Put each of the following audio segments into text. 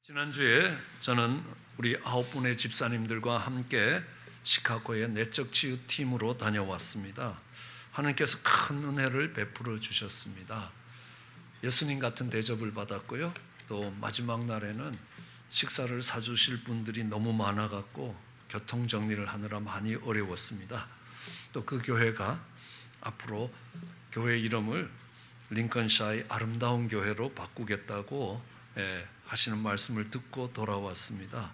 지난주에 저는 우리 9분의 집사님들과 함께 시카고의 내적 치유 팀으로 다녀왔습니다. 하나님께서 큰 은혜를 베풀어 주셨습니다. 예수님 같은 대접을 받았고요. 또 마지막 날에는 식사를 사주실 분들이 너무 많아갖고 교통 정리를 하느라 많이 어려웠습니다. 또 그 교회가 앞으로 교회 이름을 링컨샤이 아름다운 교회로 바꾸겠다고 하시는 말씀을 듣고 돌아왔습니다.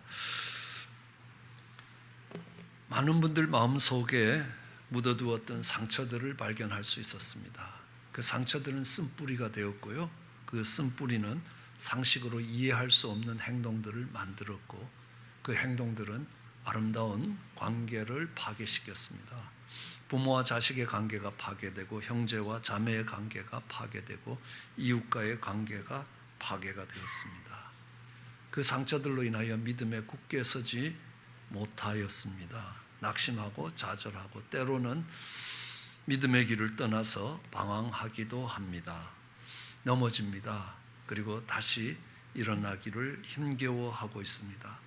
많은 분들 마음속에 묻어두었던 상처들을 발견할 수 있었습니다. 그 상처들은 쓴뿌리가 되었고요. 그 쓴뿌리는 상식으로 이해할 수 없는 행동들을 만들었고, 그 행동들은 아름다운 관계를 파괴시켰습니다. 부모와 자식의 관계가 파괴되고, 형제와 자매의 관계가 파괴되고, 이웃과의 관계가 파괴가 되었습니다. 그 상처들로 인하여 믿음에 굳게 서지 못하였습니다. 낙심하고 좌절하고 때로는 믿음의 길을 떠나서 방황하기도 합니다. 넘어집니다. 그리고 다시 일어나기를 힘겨워하고 있습니다.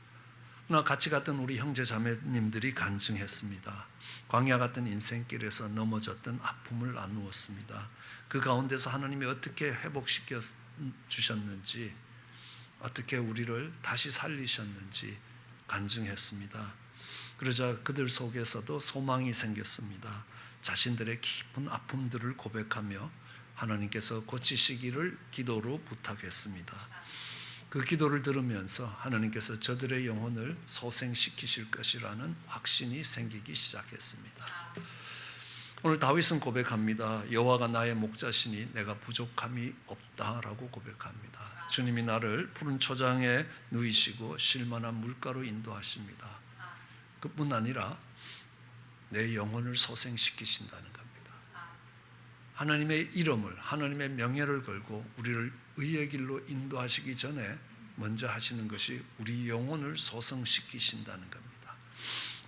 그러나 같이 갔던 우리 형제 자매님들이 간증했습니다. 광야 같은 인생길에서 넘어졌던 아픔을 나누었습니다. 그 가운데서 하나님이 어떻게 회복시켜 주셨는지, 어떻게 우리를 다시 살리셨는지 간증했습니다. 그러자 그들 속에서도 소망이 생겼습니다. 자신들의 깊은 아픔들을 고백하며 하나님께서 고치시기를 기도로 부탁했습니다. 그 기도를 들으면서 하나님께서 저들의 영혼을 소생시키실 것이라는 확신이 생기기 시작했습니다. 오늘 다윗은 고백합니다. 여호와가 나의 목자시니 내가 부족함이 없다라고 고백합니다. 주님이 나를 푸른 초장에 누이시고 쉴만한 물가로 인도하십니다. 그뿐 아니라 내 영혼을 소생시키신다는 겁니다. 하나님의 이름을, 하나님의 명예를 걸고 우리를 의의 길로 인도하시기 전에 먼저 하시는 것이 우리 영혼을 소생시키신다는 겁니다.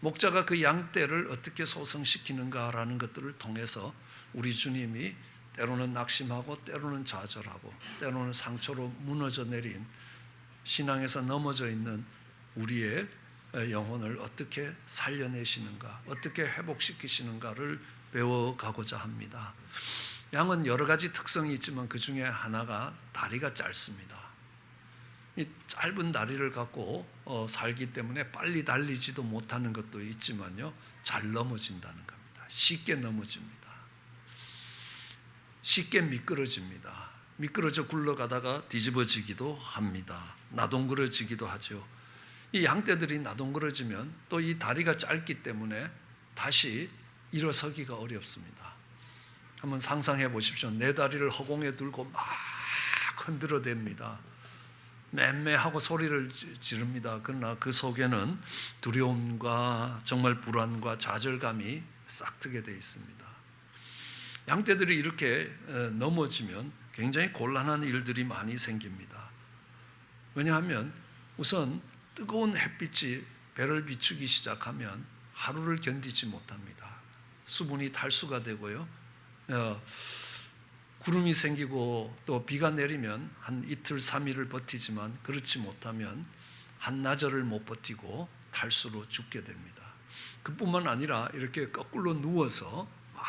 목자가 그 양떼를 어떻게 소생시키는가라는 것들을 통해서 우리 주님이 때로는 낙심하고 때로는 좌절하고 때로는 상처로 무너져 내린 신앙에서 넘어져 있는 우리의 영혼을 어떻게 살려내시는가, 어떻게 회복시키시는가를 배워가고자 합니다. 양은 여러 가지 특성이 있지만 그 중에 하나가 다리가 짧습니다. 이 짧은 다리를 갖고 살기 때문에 빨리 달리지도 못하는 것도 있지만요, 잘 넘어진다는 겁니다. 쉽게 넘어집니다. 쉽게 미끄러집니다. 미끄러져 굴러가다가 뒤집어지기도 합니다. 나동그러지기도 하죠. 이 양떼들이 나동그러지면 또 이 다리가 짧기 때문에 다시 일어서기가 어렵습니다. 한번 상상해 보십시오. 내 다리를 허공에 들고 막 흔들어댑니다. 맴매하고 소리를 지릅니다. 그러나 그 속에는 두려움과 정말 불안과 좌절감이 싹트게 되어 있습니다. 양떼들이 이렇게 넘어지면 굉장히 곤란한 일들이 많이 생깁니다. 왜냐하면 우선 뜨거운 햇빛이 배를 비추기 시작하면 하루를 견디지 못합니다. 수분이 탈수가 되고요, 구름이 생기고 또 비가 내리면 한 이틀 3일을 버티지만 그렇지 못하면 한나절을 못 버티고 탈수로 죽게 됩니다. 그뿐만 아니라 이렇게 거꾸로 누워서 막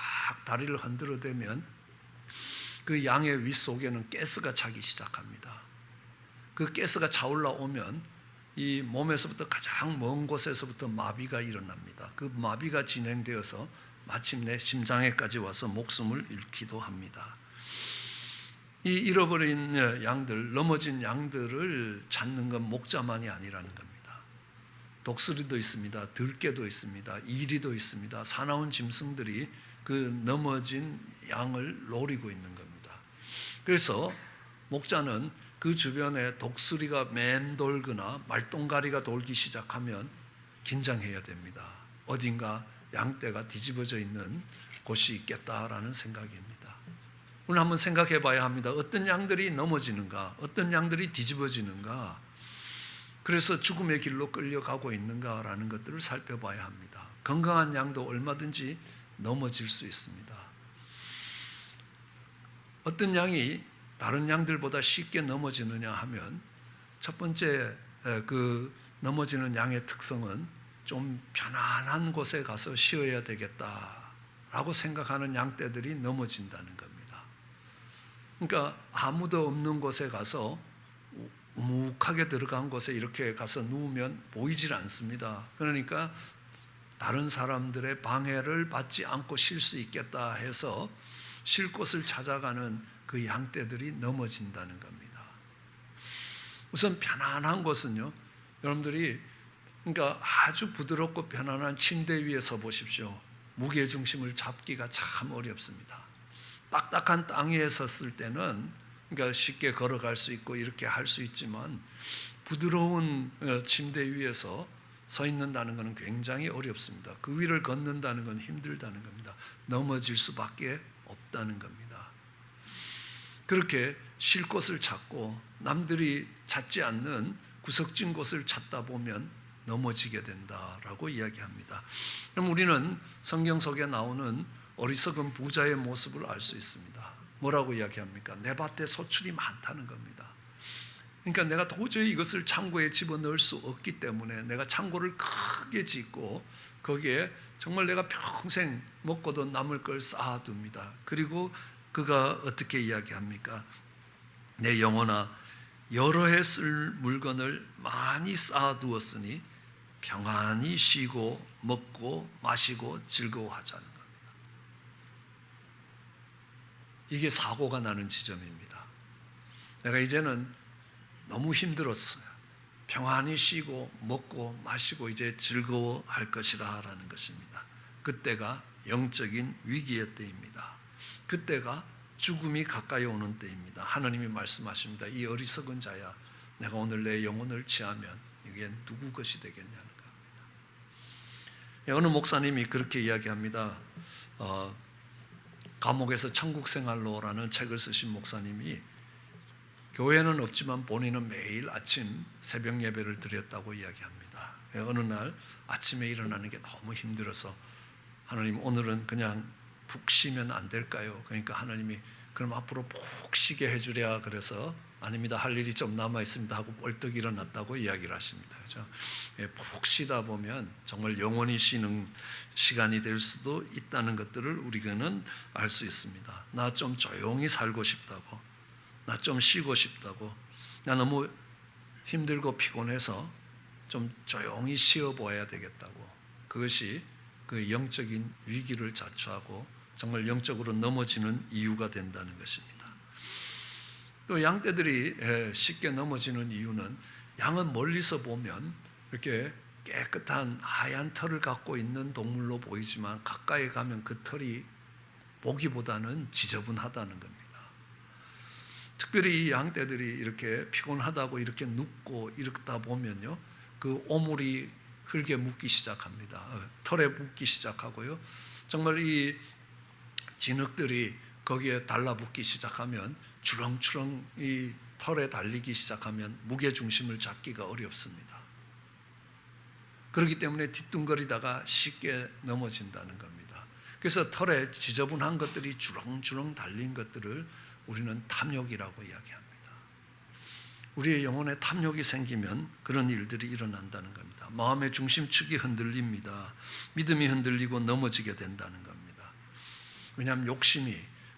다리를 흔들어대면 그 양의 윗속에는 가스가 차기 시작합니다. 그 가스가 차올라오면 이 몸에서부터 가장 먼 곳에서부터 마비가 일어납니다. 그 마비가 진행되어서 마침내 심장에까지 와서 목숨을 잃기도 합니다. 이 잃어버린 양들, 넘어진 양들을 찾는 건 목자만이 아니라는 겁니다. 독수리도 있습니다. 들깨도 있습니다. 이리도 있습니다. 사나운 짐승들이 그 넘어진 양을 노리고 있는 겁니다. 그래서 목자는 그 주변에 독수리가 맴돌거나 말똥가리가 돌기 시작하면 긴장해야 됩니다. 어딘가 양떼가 뒤집어져 있는 곳이 있겠다라는 생각입니다. 오늘 한번 생각해 봐야 합니다. 어떤 양들이 넘어지는가, 어떤 양들이 뒤집어지는가, 그래서 죽음의 길로 끌려가고 있는가라는 것들을 살펴봐야 합니다. 건강한 양도 얼마든지 넘어질 수 있습니다. 어떤 양이 다른 양들보다 쉽게 넘어지느냐 하면 첫 번째 그 넘어지는 양의 특성은 좀 편안한 곳에 가서 쉬어야 되겠다라고 생각하는 양떼들이 넘어진다는 겁니다. 그러니까 아무도 없는 곳에 가서 우묵하게 들어간 곳에 이렇게 가서 누우면 보이질 않습니다. 그러니까 다른 사람들의 방해를 받지 않고 쉴 수 있겠다 해서 쉴 곳을 찾아가는 그 양떼들이 넘어진다는 겁니다. 우선 편안한 곳은요, 여러분들이 그러니까 아주 부드럽고 편안한 침대 위에 서 보십시오. 무게중심을 잡기가 참 어렵습니다. 딱딱한 땅 위에 섰을 때는 그러니까 쉽게 걸어갈 수 있고 이렇게 할 수 있지만 부드러운 침대 위에서 서 있는다는 것은 굉장히 어렵습니다. 그 위를 걷는다는 건 힘들다는 겁니다. 넘어질 수밖에 없다는 겁니다. 그렇게 쉴 곳을 찾고 남들이 찾지 않는 구석진 곳을 찾다 보면 넘어지게 된다라고 이야기합니다. 그럼 우리는 성경 속에 나오는 어리석은 부자의 모습을 알 수 있습니다. 뭐라고 이야기합니까? 내 밭에 소출이 많다는 겁니다. 그러니까 내가 도저히 이것을 창고에 집어넣을 수 없기 때문에 내가 창고를 크게 짓고 거기에 정말 내가 평생 먹고도 남을 걸 쌓아둡니다. 그리고 그가 어떻게 이야기합니까? 내 영혼아, 여러 해 쓸 물건을 많이 쌓아두었으니 평안히 쉬고 먹고 마시고 즐거워하자는 겁니다. 이게 사고가 나는 지점입니다. 내가 이제는 너무 힘들었어요. 평안히 쉬고 먹고 마시고 이제 즐거워할 것이라 라는 것입니다. 그때가 영적인 위기의 때입니다. 그때가 죽음이 가까이 오는 때입니다. 하나님이 말씀하십니다. 이 어리석은 자야, 내가 오늘 내 영혼을 취하면 이게 누구 것이 되겠냐는 겁니다. 어느 목사님이 그렇게 이야기합니다. 감옥에서 천국생활로라는 책을 쓰신 목사님이 교회는 없지만 본인은 매일 아침 새벽 예배를 드렸다고 이야기합니다. 어느 날 아침에 일어나는 게 너무 힘들어서 하나님, 오늘은 그냥 푹 쉬면 안 될까요? 그러니까 하나님이 그럼 앞으로 푹 쉬게 해주랴. 그래서 아닙니다, 할 일이 좀 남아 있습니다 하고 벌떡 일어났다고 이야기를 하십니다. 그렇죠? 푹 쉬다 보면 정말 영원히 쉬는 시간이 될 수도 있다는 것들을 우리는 알 수 있습니다. 나 좀 조용히 살고 싶다고, 나 좀 쉬고 싶다고, 나 너무 힘들고 피곤해서 좀 조용히 쉬어보아야 되겠다고, 그것이 그 영적인 위기를 자초하고 정말 영적으로 넘어지는 이유가 된다는 것입니다. 또 양떼들이 쉽게 넘어지는 이유는, 양은 멀리서 보면 이렇게 깨끗한 하얀 털을 갖고 있는 동물로 보이지만 가까이 가면 그 털이 보기보다는 지저분하다는 겁니다. 특별히 이 양떼들이 이렇게 피곤하다고 이렇게 눕고 이러다 보면요, 그 오물이 흙에 묻기 시작합니다. 털에 묻기 시작하고요, 정말 이 진흙들이 거기에 달라붙기 시작하면 주렁주렁 이 털에 달리기 시작하면 무게중심을 잡기가 어렵습니다. 그렇기 때문에 뒤뚱거리다가 쉽게 넘어진다는 겁니다. 그래서 털에 지저분한 것들이 주렁주렁 달린 것들을 우리는 탐욕이라고 이야기합니다. 우리의 영혼에 탐욕이 생기면 그런 일들이 일어난다는 겁니다. 마음의 중심축이 흔들립니다. 믿음이 흔들리고 넘어지게 된다는 겁니다. 왜냐하면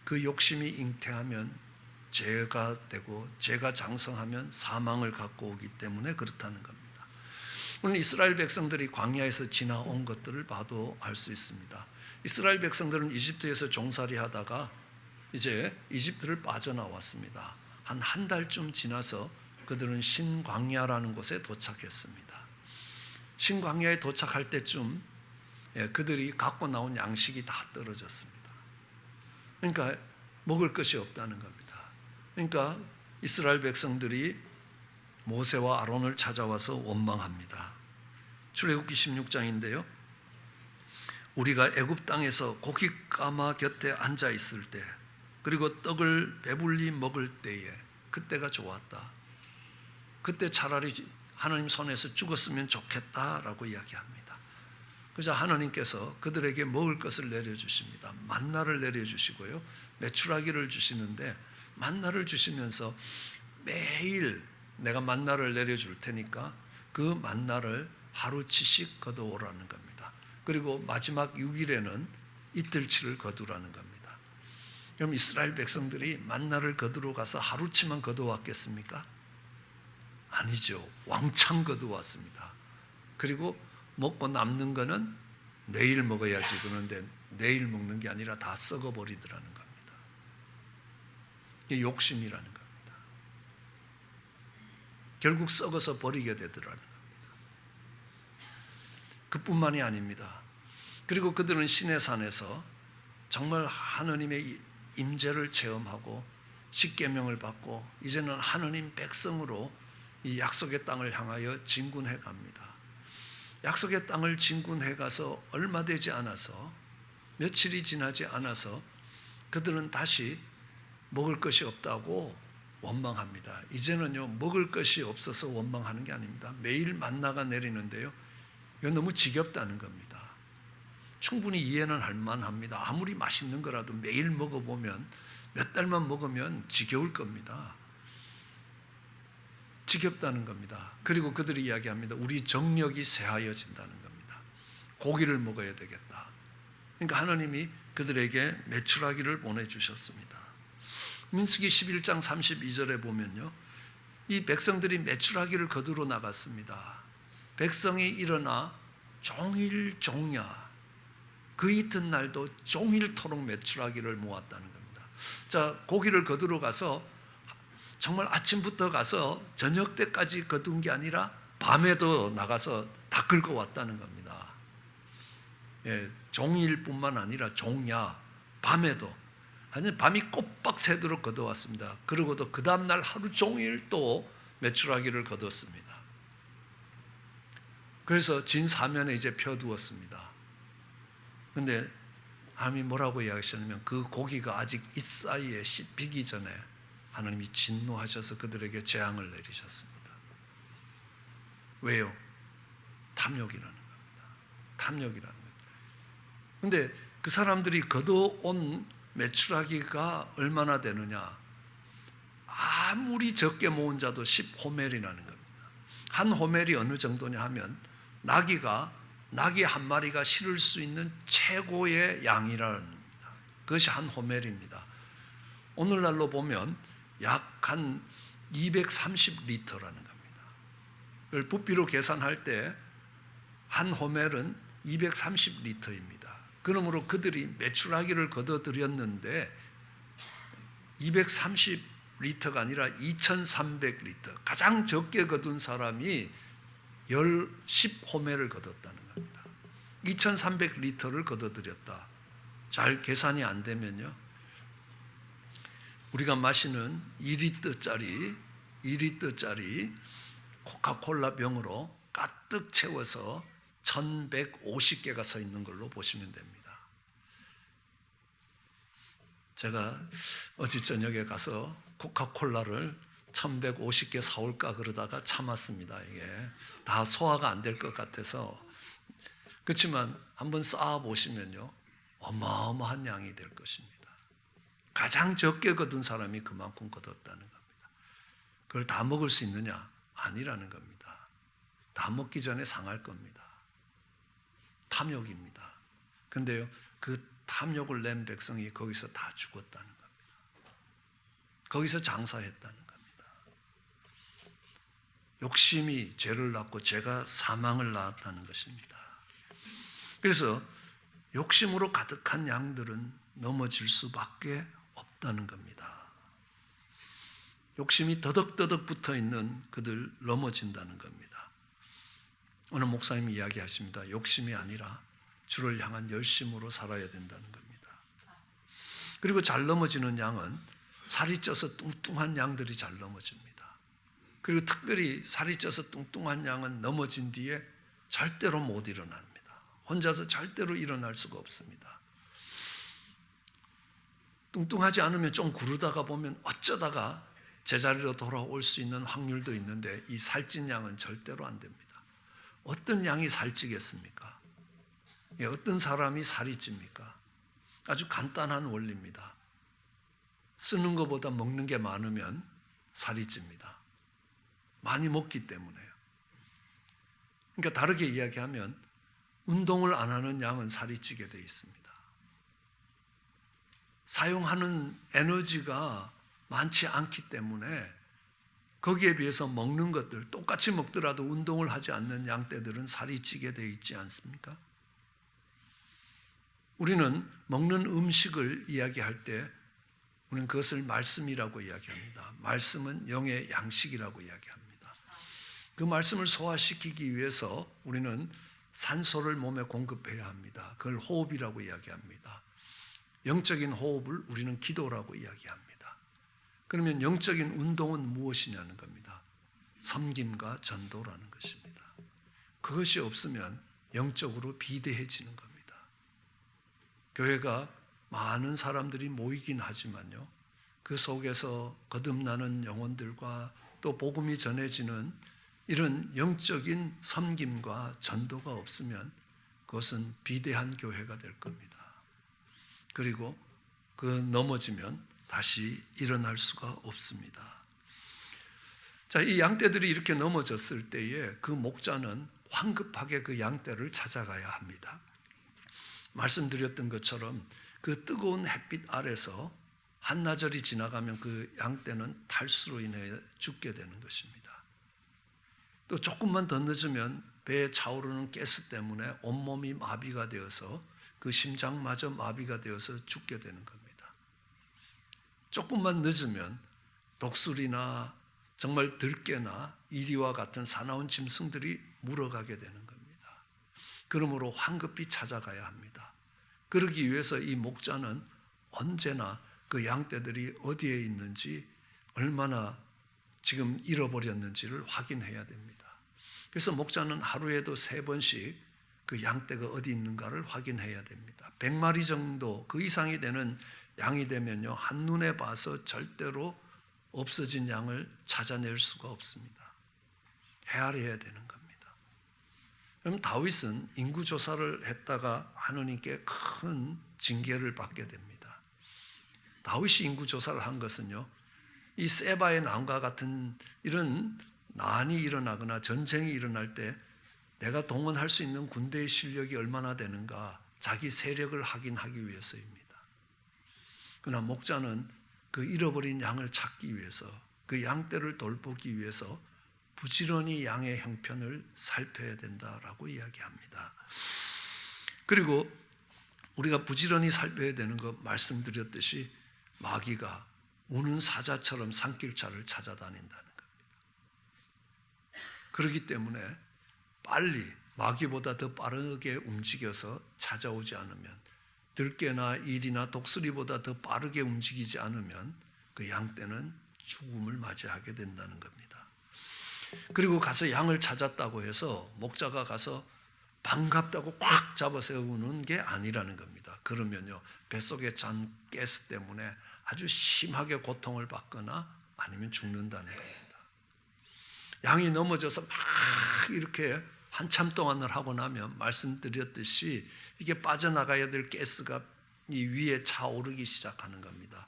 그 욕심이 잉태하면 죄가 되고 죄가 장성하면 사망을 갖고 오기 때문에 그렇다는 겁니다. 오늘 이스라엘 백성들이 광야에서 지나온 것들을 봐도 알 수 있습니다. 이스라엘 백성들은 이집트에서 종살이 하다가 이제 이집트를 빠져나왔습니다. 한 달쯤 지나서 그들은 신광야라는 곳에 도착했습니다. 신광야에 도착할 때쯤 그들이 갖고 나온 양식이 다 떨어졌습니다. 그러니까 먹을 것이 없다는 겁니다. 그러니까 이스라엘 백성들이 모세와 아론을 찾아와서 원망합니다. 출애굽기 16장인데요. 우리가 애굽 땅에서 고깃가마 곁에 앉아 있을 때, 그리고 떡을 배불리 먹을 때에 그때가 좋았다. 그때 차라리 하나님 손에서 죽었으면 좋겠다라고 이야기합니다. 그래서 하나님께서 그들에게 먹을 것을 내려주십니다. 만나를 내려주시고요, 메추라기를 주시는데 만나를 주시면서 매일 내가 만나를 내려줄 테니까 그 만나를 하루치씩 거두오라는 겁니다. 그리고 마지막 6일에는 이틀치를 거두라는 겁니다. 그럼 이스라엘 백성들이 만나를 거두러 가서 하루치만 거두었겠습니까? 아니죠. 왕창 거두었습니다. 그리고 먹고 남는 거는 내일 먹어야지 그러는데 내일 먹는 게 아니라 다 썩어버리더라는 겁니다. 이게 욕심이라는 겁니다. 결국 썩어서 버리게 되더라는 겁니다. 그뿐만이 아닙니다. 그리고 그들은 시내산에서 정말 하느님의 임재를 체험하고 십계명을 받고 이제는 하느님 백성으로 이 약속의 땅을 향하여 진군해 갑니다. 약속의 땅을 진군해 가서 얼마 되지 않아서 며칠이 지나지 않아서 그들은 다시 먹을 것이 없다고 원망합니다. 이제는요 먹을 것이 없어서 원망하는 게 아닙니다. 매일 만나가 내리는데요 이건 너무 지겹다는 겁니다. 충분히 이해는 할 만합니다. 아무리 맛있는 거라도 매일 먹어보면 몇 달만 먹으면 지겨울 겁니다. 지겹다는 겁니다. 그리고 그들이 이야기합니다. 우리 정력이 쇠하여진다는 겁니다. 고기를 먹어야 되겠다. 그러니까 하나님이 그들에게 메추라기를 보내주셨습니다. 민수기 11장 32절에 보면요. 이 백성들이 메추라기를 거두러 나갔습니다. 백성이 일어나 종일 종야 그 이튿날도 종일토록 메추라기를 모았다는 겁니다. 자, 고기를 거두러 가서 정말 아침부터 가서 저녁 때까지 거둔 게 아니라 밤에도 나가서 다 긁어 왔다는 겁니다. 예, 종일뿐만 아니라 종야 밤에도 밤이 꼬박 새도록 거둬왔습니다. 그러고도 그 다음날 하루 종일 또 메추라기를 거뒀습니다. 그래서 진 사면에 이제 펴두었습니다. 그런데 하나님이 뭐라고 이야기하셨냐면 그 고기가 아직 이 사이에 씹히기 전에 하나님이 진노하셔서 그들에게 재앙을 내리셨습니다. 왜요? 탐욕이라는 겁니다. 탐욕이라는 겁니다. 그런데 그 사람들이 거둬온 메추라기가 얼마나 되느냐? 아무리 적게 모은 자도 10호멜이라는 겁니다. 한 호멜이 어느 정도냐 하면 낙이 한 마리가 실을 수 있는 최고의 양이라는 겁니다. 그것이 한 호멜입니다. 오늘날로 보면 약 한 230리터라는 겁니다. 그걸 부피로 계산할 때 한 호멜은 230리터입니다. 그러므로 그들이 메추라기를 거둬들였는데 230리터가 아니라 2300리터, 가장 적게 거둔 사람이 10호멜을 거뒀다는 겁니다. 2300리터를 거둬들였다. 잘 계산이 안 되면요, 우리가 마시는 2리터짜리 코카콜라 병으로 가득 채워서 1150개가 서 있는 걸로 보시면 됩니다. 제가 어제 저녁에 가서 코카콜라를 1150개 사올까 그러다가 참았습니다. 이게 다 소화가 안 될 것 같아서. 그렇지만 한번 쌓아보시면요 어마어마한 양이 될 것입니다. 가장 적게 거둔 사람이 그만큼 거뒀다는 겁니다. 그걸 다 먹을 수 있느냐? 아니라는 겁니다. 다 먹기 전에 상할 겁니다. 탐욕입니다. 그런데요 그 탐욕을 낸 백성이 거기서 다 죽었다는 겁니다. 거기서 장사했다는 겁니다. 욕심이 죄를 낳고 죄가 사망을 낳았다는 것입니다. 그래서 욕심으로 가득한 양들은 넘어질 수밖에 없다는 겁니다. 욕심이 더덕더덕 붙어 있는 그들 넘어진다는 겁니다. 오늘 목사님이 이야기하십니다. 욕심이 아니라 주를 향한 열심으로 살아야 된다는 겁니다. 그리고 잘 넘어지는 양은 살이 쪄서 뚱뚱한 양들이 잘 넘어집니다. 그리고 특별히 살이 쪄서 뚱뚱한 양은 넘어진 뒤에 절대로 못 일어납니다. 혼자서 절대로 일어날 수가 없습니다. 뚱뚱하지 않으면 좀 구르다가 보면 어쩌다가 제자리로 돌아올 수 있는 확률도 있는데 이 살찐 양은 절대로 안 됩니다. 어떤 양이 살찌겠습니까? 어떤 사람이 살이 찝니까? 아주 간단한 원리입니다. 쓰는 것보다 먹는 게 많으면 살이 찝니다. 많이 먹기 때문에요. 그러니까 다르게 이야기하면 운동을 안 하는 양은 살이 찌게 돼 있습니다. 사용하는 에너지가 많지 않기 때문에 거기에 비해서 먹는 것들, 똑같이 먹더라도 운동을 하지 않는 양떼들은 살이 찌게 돼 있지 않습니까? 우리는 먹는 음식을 이야기할 때 우리는 그것을 말씀이라고 이야기합니다. 말씀은 영의 양식이라고 이야기합니다. 그 말씀을 소화시키기 위해서 우리는 산소를 몸에 공급해야 합니다. 그걸 호흡이라고 이야기합니다. 영적인 호흡을 우리는 기도라고 이야기합니다. 그러면 영적인 운동은 무엇이냐는 겁니다. 섬김과 전도라는 것입니다. 그것이 없으면 영적으로 비대해지는 겁니다. 교회가 많은 사람들이 모이긴 하지만요, 그 속에서 거듭나는 영혼들과 또 복음이 전해지는 이런 영적인 섬김과 전도가 없으면 그것은 비대한 교회가 될 겁니다. 그리고 그 넘어지면 다시 일어날 수가 없습니다. 자, 이 양떼들이 이렇게 넘어졌을 때에 그 목자는 황급하게 그 양떼를 찾아가야 합니다. 말씀드렸던 것처럼 그 뜨거운 햇빛 아래서 한나절이 지나가면 그 양떼는 탈수로 인해 죽게 되는 것입니다. 또 조금만 더 늦으면 배에 차오르는 가스 때문에 온몸이 마비가 되어서 그 심장마저 마비가 되어서 죽게 되는 겁니다. 조금만 늦으면 독수리나 정말 들깨나 이리와 같은 사나운 짐승들이 물어가게 되는 겁니다. 그러므로 황급히 찾아가야 합니다. 그러기 위해서 이 목자는 언제나 그 양떼들이 어디에 있는지, 얼마나 지금 잃어버렸는지를 확인해야 됩니다. 그래서 목자는 하루에도 3번씩 그 양떼가 어디 있는가를 확인해야 됩니다. 100마리 정도 그 이상이 되는 양이 되면요, 한눈에 봐서 절대로 없어진 양을 찾아낼 수가 없습니다. 헤아려야 되는 겁니다. 그럼 다윗은 인구조사를 했다가 하느님께 큰 징계를 받게 됩니다. 다윗이 인구조사를 한 것은요, 이 세바의 난과 같은 이런 난이 일어나거나 전쟁이 일어날 때 내가 동원할 수 있는 군대의 실력이 얼마나 되는가, 자기 세력을 확인하기 위해서입니다. 그러나 목자는 그 잃어버린 양을 찾기 위해서, 그 양떼를 돌보기 위해서 부지런히 양의 형편을 살펴야 된다라고 이야기합니다. 그리고 우리가 부지런히 살펴야 되는 거 말씀드렸듯이 마귀가 우는 사자처럼 산길차를 찾아다닌다는 겁니다. 그렇기 때문에 빨리 마귀보다 더 빠르게 움직여서 찾아오지 않으면, 들깨나 일이나 독수리보다 더 빠르게 움직이지 않으면 그 양떼는 죽음을 맞이하게 된다는 겁니다. 그리고 가서 양을 찾았다고 해서 목자가 가서 반갑다고 꽉 잡아 세우는 게 아니라는 겁니다. 그러면요, 뱃속에 찬 가스 때문에 아주 심하게 고통을 받거나 아니면 죽는다는 겁니다. 양이 넘어져서 막 이렇게 한참 동안을 하고 나면 말씀드렸듯이 이게 빠져나가야 될 가스가 이 위에 차오르기 시작하는 겁니다.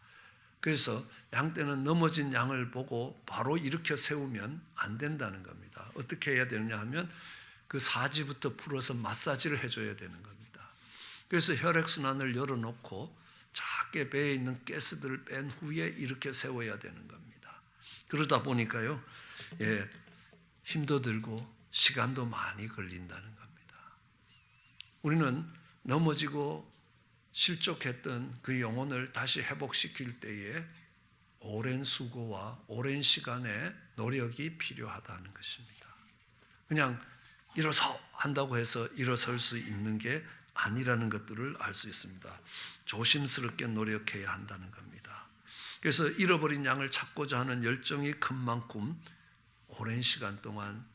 그래서 양떼는 넘어진 양을 보고 바로 일으켜 세우면 안 된다는 겁니다. 어떻게 해야 되느냐 하면 그 사지부터 풀어서 마사지를 해줘야 되는 겁니다. 그래서 혈액순환을 열어놓고 작게 배에 있는 가스들을 뺀 후에 일으켜 세워야 되는 겁니다. 그러다 보니까요, 힘도 들고 시간도 많이 걸린다는 겁니다. 우리는 넘어지고 실족했던 그 영혼을 다시 회복시킬 때에 오랜 수고와 오랜 시간의 노력이 필요하다는 것입니다. 그냥 일어서 한다고 해서 일어설 수 있는 게 아니라는 것들을 알 수 있습니다. 조심스럽게 노력해야 한다는 겁니다. 그래서 잃어버린 양을 찾고자 하는 열정이 큰 만큼 오랜 시간 동안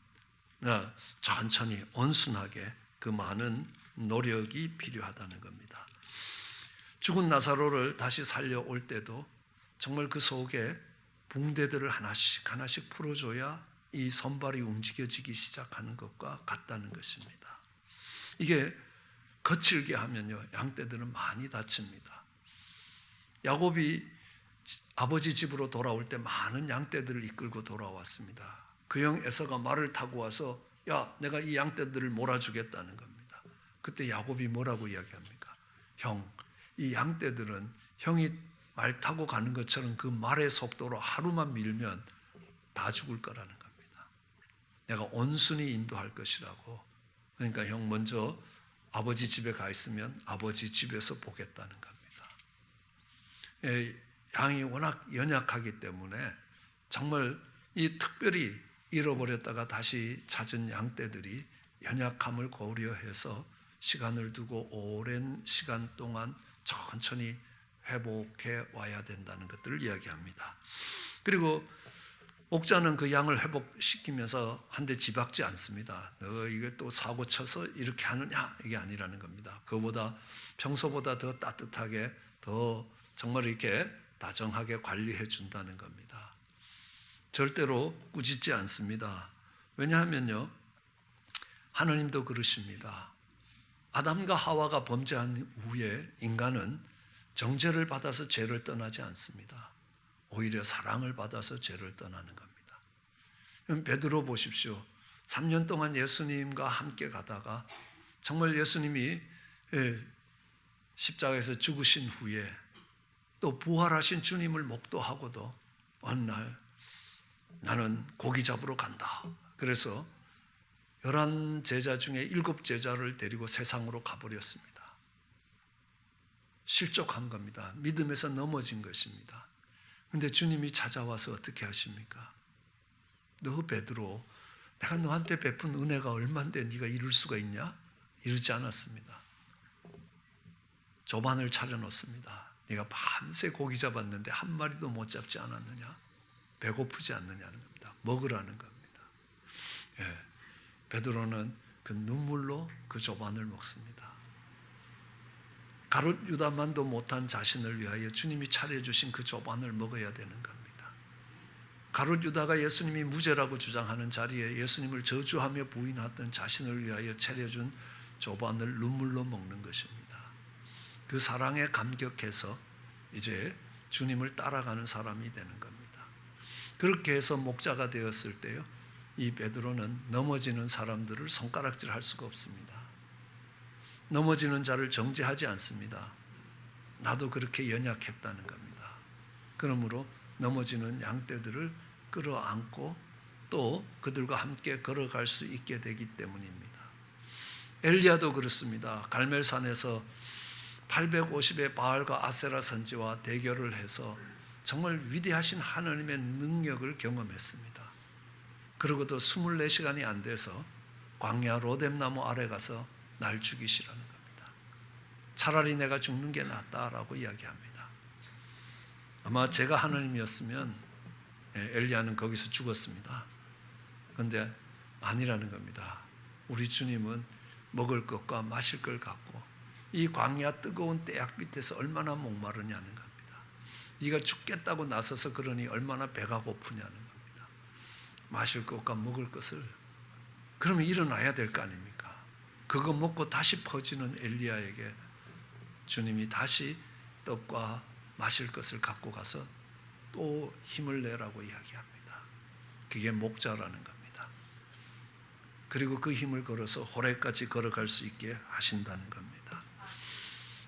천천히 온순하게 그 많은 노력이 필요하다는 겁니다. 죽은 나사로를 다시 살려올 때도 정말 그 속에 붕대들을 하나씩 풀어줘야 이 손발이 움직여지기 시작하는 것과 같다는 것입니다. 이게 거칠게 하면요, 양떼들은 많이 다칩니다. 야곱이 아버지 집으로 돌아올 때 많은 양떼들을 이끌고 돌아왔습니다. 그 형 에서가 말을 타고 와서 야, 내가 이 양떼들을 몰아주겠다는 겁니다. 그때 야곱이 뭐라고 이야기합니까? 형, 이 양떼들은 형이 말 타고 가는 것처럼 그 말의 속도로 하루만 밀면 다 죽을 거라는 겁니다. 내가 온순히 인도할 것이라고. 그러니까 형 먼저 아버지 집에 가 있으면 아버지 집에서 보겠다는 겁니다. 양이 워낙 연약하기 때문에 정말 이 특별히 잃어버렸다가 다시 찾은 양떼들이 연약함을 고려해서 시간을 두고 오랜 시간 동안 천천히 회복해 와야 된다는 것들을 이야기합니다. 그리고 목자는 그 양을 회복시키면서 한데 지박지 않습니다. 너 이게 또 사고 쳐서 이렇게 하느냐, 이게 아니라는 겁니다. 그보다 평소보다 더 따뜻하게, 더 정말 이렇게 다정하게 관리해 준다는 겁니다. 절대로 꾸짖지 않습니다. 왜냐하면요, 하나님도 그러십니다. 아담과 하와가 범죄한 후에 인간은 정죄를 받아서 죄를 떠나지 않습니다. 오히려 사랑을 받아서 죄를 떠나는 겁니다. 베드로 보십시오. 3년 동안 예수님과 함께 가다가 정말 예수님이 십자가에서 죽으신 후에 또 부활하신 주님을 목도하고도 어느 날 나는 고기 잡으러 간다. 그래서 11제자 중에 7제자를 데리고 세상으로 가버렸습니다. 실족한 겁니다. 믿음에서 넘어진 것입니다. 그런데 주님이 찾아와서 어떻게 하십니까? 너 베드로, 내가 너한테 베푼 은혜가 얼만데 네가 이룰 수가 있냐? 이러지 않았습니다. 조반을 차려놓습니다. 네가 밤새 고기 잡았는데 한 마리도 못 잡지 않았느냐? 배고프지 않느냐는 겁니다. 먹으라는 겁니다. 베드로는 그 눈물로 그 조반을 먹습니다. 가룟 유다만도 못한 자신을 위하여 주님이 차려주신 그 조반을 먹어야 되는 겁니다. 가룟 유다가 예수님이 무죄라고 주장하는 자리에 예수님을 저주하며 부인하던 자신을 위하여 차려준 조반을 눈물로 먹는 것입니다. 그 사랑에 감격해서 이제 주님을 따라가는 사람이 되는 겁니다. 그렇게 해서 목자가 되었을 때요, 이 베드로는 넘어지는 사람들을 손가락질할 수가 없습니다. 넘어지는 자를 정죄하지 않습니다. 나도 그렇게 연약했다는 겁니다. 그러므로 넘어지는 양떼들을 끌어안고 또 그들과 함께 걸어갈 수 있게 되기 때문입니다. 엘리야도 그렇습니다. 갈멜산에서 850의 바알과 아세라 선지와 대결을 해서 정말 위대하신 하나님의 능력을 경험했습니다. 그러고도 24시간이 안 돼서 광야 로뎀나무 아래 가서 날 죽이시라는 겁니다. 차라리 내가 죽는 게 낫다라고 이야기합니다. 아마 제가 하나님이었으면 엘리야는 거기서 죽었습니다. 그런데 아니라는 겁니다. 우리 주님은 먹을 것과 마실 걸 갖고 이 광야 뜨거운 떼약 밑에서 얼마나 목마르냐는 겁니다. 네가 죽겠다고 나서서 그러니 얼마나 배가 고프냐는 겁니다. 마실 것과 먹을 것을 그러면 일어나야 될 거 아닙니까? 그거 먹고 다시 퍼지는 엘리야에게 주님이 다시 떡과 마실 것을 갖고 가서 또 힘을 내라고 이야기합니다. 그게 목자라는 겁니다. 그리고 그 힘을 걸어서 호렙까지 걸어갈 수 있게 하신다는 겁니다.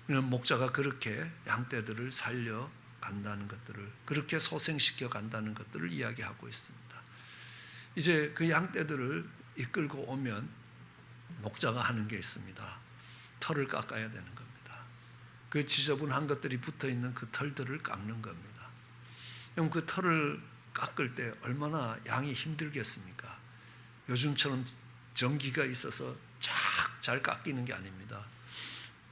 목자가 그렇게 양떼들을 살려간다는 것들을, 그렇게 소생시켜 간다는 것들을 이야기하고 있습니다. 이제 그 양떼들을 이끌고 오면 목자가 하는 게 있습니다. 털을 깎아야 되는 겁니다. 그 지저분한 것들이 붙어있는 그 털들을 깎는 겁니다. 그럼 그 털을 깎을 때 얼마나 양이 힘들겠습니까? 요즘처럼 전기가 있어서 잘 깎이는 게 아닙니다.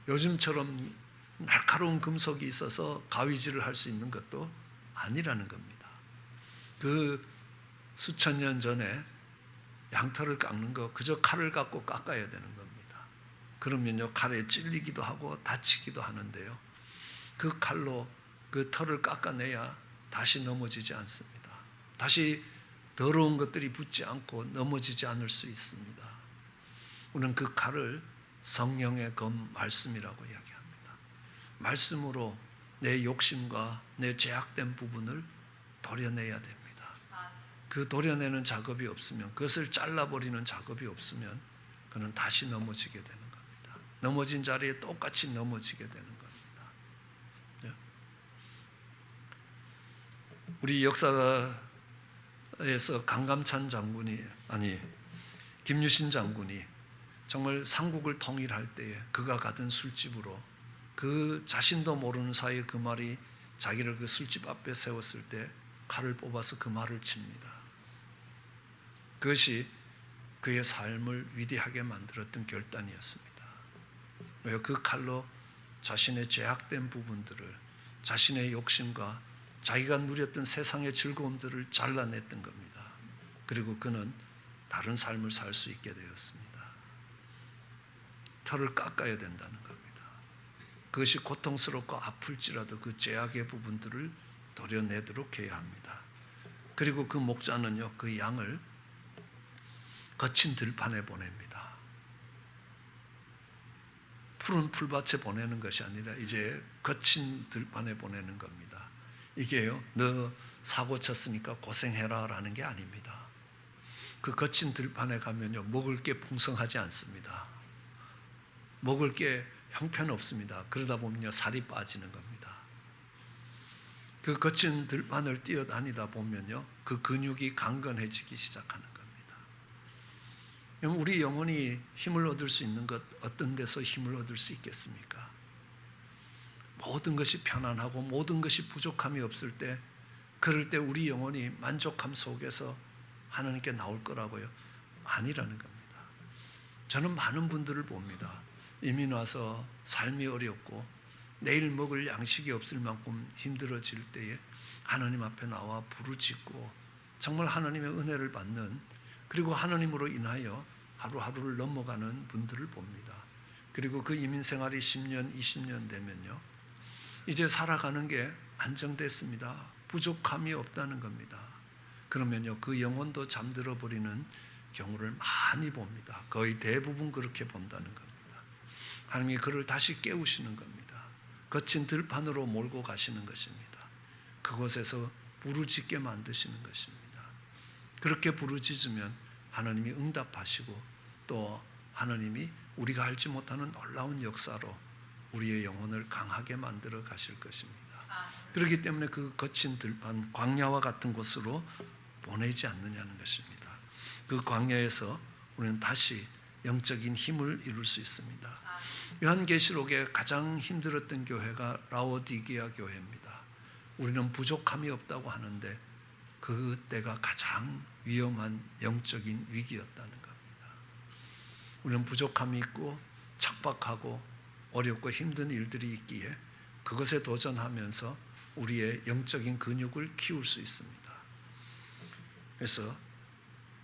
요즘처럼 날카로운 금속이 있어서 가위질을 할 수 있는 것도 아니라는 겁니다. 그 수천 년 전에 양털을 깎는 거 그저 칼을 갖고 깎아야 되는 겁니다. 그러면요, 칼에 찔리기도 하고 다치기도 하는데요, 그 칼로 그 털을 깎아내야 다시 넘어지지 않습니다. 다시 더러운 것들이 붙지 않고 넘어지지 않을 수 있습니다. 우리는 그 칼을 성령의 검 말씀이라고 이야기합니다. 말씀으로 내 욕심과 내 죄악된 부분을 도려내야 됩니다. 그 도려내는 작업이 없으면, 그것을 잘라버리는 작업이 없으면 그는 다시 넘어지게 되는 겁니다. 넘어진 자리에 똑같이 넘어지게 되는 겁니다. 우리 역사에서 강감찬 장군이, 김유신 장군이 정말 삼국을 통일할 때에 그가 가던 술집으로 그 자신도 모르는 사이에 그 말이 자기를 그 술집 앞에 세웠을 때 칼을 뽑아서 그 말을 칩니다. 그것이 그의 삶을 위대하게 만들었던 결단이었습니다. 왜요? 그 칼로 자신의 죄악된 부분들을, 자신의 욕심과 자기가 누렸던 세상의 즐거움들을 잘라냈던 겁니다. 그리고 그는 다른 삶을 살 수 있게 되었습니다. 털을 깎아야 된다는 겁니다. 그것이 고통스럽고 아플지라도 그 죄악의 부분들을 도려내도록 해야 합니다. 그리고 그 목자는요, 그 양을 거친 들판에 보냅니다. 푸른 풀밭에 보내는 것이 아니라 이제 거친 들판에 보내는 겁니다. 이게요, 너 사고 쳤으니까 고생해라 라는 게 아닙니다. 그 거친 들판에 가면요, 먹을 게 풍성하지 않습니다. 먹을 게 형편없습니다. 그러다 보면요, 살이 빠지는 겁니다. 그 거친 들판을 뛰어다니다 보면요, 그 근육이 강건해지기 시작하는 겁니다. 우리 영혼이 힘을 얻을 수 있는 것, 어떤 데서 힘을 얻을 수 있겠습니까? 모든 것이 편안하고 모든 것이 부족함이 없을 때, 그럴 때 우리 영혼이 만족함 속에서 하나님께 나올 거라고요? 아니라는 겁니다. 저는 많은 분들을 봅니다. 이민 와서 삶이 어렵고 내일 먹을 양식이 없을 만큼 힘들어질 때에 하나님 앞에 나와 부르짖고 정말 하나님의 은혜를 받는, 그리고 하나님으로 인하여 하루하루를 넘어가는 분들을 봅니다. 그리고 그 이민 생활이 10년, 20년 되면요, 이제 살아가는 게 안정됐습니다. 부족함이 없다는 겁니다. 그러면요, 그 영혼도 잠들어 버리는 경우를 많이 봅니다. 거의 대부분 그렇게 본다는 겁니다. 하나님이 그를 다시 깨우시는 겁니다. 거친 들판으로 몰고 가시는 것입니다. 그곳에서 부르짖게 만드시는 것입니다. 그렇게 부르짖으면 하나님이 응답하시고, 또 하나님이 우리가 알지 못하는 놀라운 역사로 우리의 영혼을 강하게 만들어 가실 것입니다. 그렇기 때문에 그 거친 들판, 광야와 같은 곳으로 보내지 않느냐는 것입니다. 그 광야에서 우리는 다시 영적인 힘을 이룰 수 있습니다. 요한계시록에 가장 힘들었던 교회가 라오디게아 교회입니다. 우리는 부족함이 없다고 하는데 그때가 가장 위험한 영적인 위기였다는 겁니다. 우리는 부족함이 있고 척박하고 어렵고 힘든 일들이 있기에 그것에 도전하면서 우리의 영적인 근육을 키울 수 있습니다. 그래서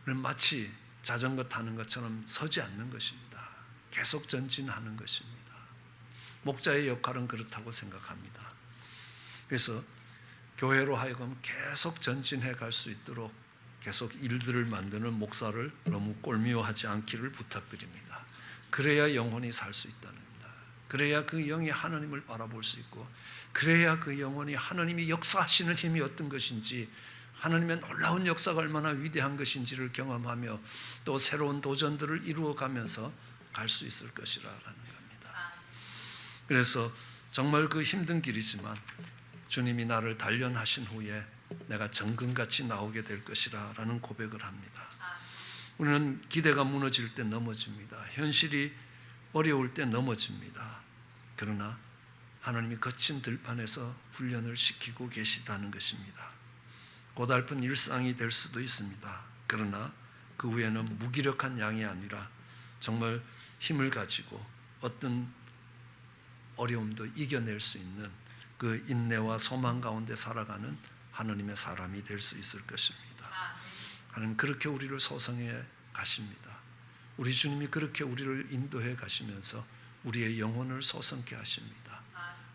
우리는 마치 자전거 타는 것처럼 서지 않는 것입니다. 계속 전진하는 것입니다. 목자의 역할은 그렇다고 생각합니다. 그래서 교회로 하여금 계속 전진해 갈 수 있도록 계속 일들을 만드는 목사를 너무 꼴미워하지 않기를 부탁드립니다. 그래야 영혼이 살 수 있다는 겁니다. 그래야 그 영이 하나님을 바라볼 수 있고, 그래야 그 영혼이 하나님이 역사하시는 힘이 어떤 것인지, 하나님의 놀라운 역사가 얼마나 위대한 것인지를 경험하며 또 새로운 도전들을 이루어가면서 갈 수 있을 것이라는 겁니다. 그래서 정말 그 힘든 길이지만 주님이 나를 단련하신 후에 내가 정금같이 나오게 될 것이라 라는 고백을 합니다. 우리는 기대가 무너질 때 넘어집니다. 현실이 어려울 때 넘어집니다. 그러나 하나님이 거친 들판에서 훈련을 시키고 계시다는 것입니다. 고달픈 일상이 될 수도 있습니다. 그러나 그 후에는 무기력한 양이 아니라 정말 힘을 가지고 어떤 어려움도 이겨낼 수 있는 그 인내와 소망 가운데 살아가는 하나님의 사람이 될 수 있을 것입니다. 하나님 그렇게 우리를 소성해 가십니다. 우리 주님이 그렇게 우리를 인도해 가시면서 우리의 영혼을 소성케 하십니다.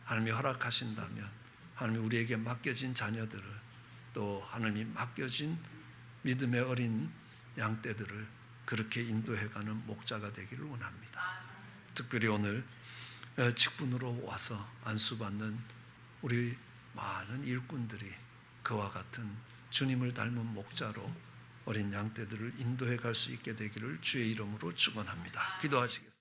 하나님이 허락하신다면 하나님이 우리에게 맡겨진 자녀들을, 또 하나님이 맡겨진 믿음의 어린 양떼들을 그렇게 인도해가는 목자가 되기를 원합니다. 특별히 오늘 직분으로 와서 안수받는 우리 많은 일꾼들이 그와 같은 주님을 닮은 목자로 어린 양떼들을 인도해 갈 수 있게 되기를 주의 이름으로 축원합니다. 기도하시겠습니다.